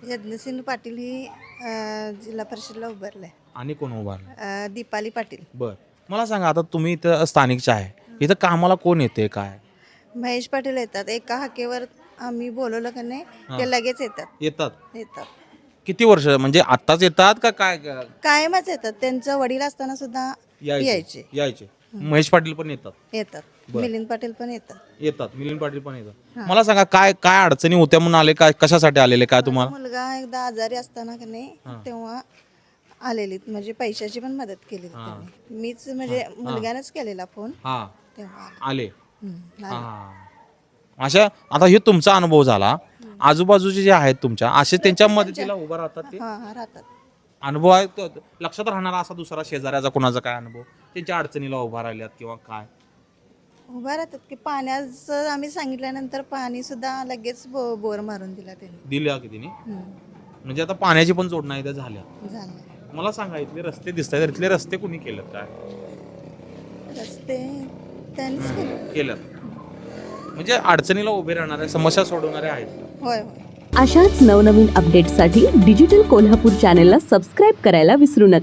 यज्ञसिंह पाटील ही जिल्हा परिषदला उभारलाय. आणि कोण उभारलं? दीपाली पाटील. बर, मला सांगा, आता तुम्ही इथं स्थानिकचे आहे, इथं कामाला कोण येते काय? महेश पाटील येतात. एका हाकेवर आम्ही बोलवलं का नाही ते लगेच येतात येतात. किती वर्ष म्हणजे आत्ताच येतात का काय? कायमच येतात. त्यांचं वडील असताना सुद्धा यायचे. महेश पाटील पण येतात. बरं. मिलिंद पाटील पण येतात. मिलिंद पाटील पण येतात. मला सांगा, काय काय अडचणी होत्या म्हणून आले, काय कशासाठी आलेले काय तुम्हाला? मुलगा एकदा आजारी असताना का नाही तेव्हा आलेली, म्हणजे पैशाची पण मदत केली त्यांनी. मीच म्हणजे मुलग्यानेच केलेला फोन तेव्हा आले. आले. अशा आता हे तुमचा अनुभव झाला, आजूबाजूचे जे आहेत तुमच्या असे त्यांच्या मदतीला उभं राहतात ते राहतात. अनुभव आहे लक्षात राहणारा असा दुसरा शेजाऱ्याचा कोणाचा काय अनुभव त्यांच्या अडचणीला उभा राहिल्यात किंवा काय? उभा राहतात की पाण्याचं आम्ही सांगितल्यानंतर पाणी सुद्धा लगेच बोर मारून दिला त्यांनी. दिल्या की तिने, म्हणजे आता पाण्याची पण जोडणा इथं झाल्या. झालं. मला सांगा, इथले रस्ते दिसत आहेत, इथले रस्ते कोणी केलेत काय? रस्ते त्यांनीच केलेत. म्हणजे अडचणीला उभे राहणारे, समस्या सोडवणारे आहेत. होय. अशाच नवनवीन अपडेट्ससाठी डिजिटल कोल्हापूर चॅनेलला सबस्क्राईब करायला विसरू नका.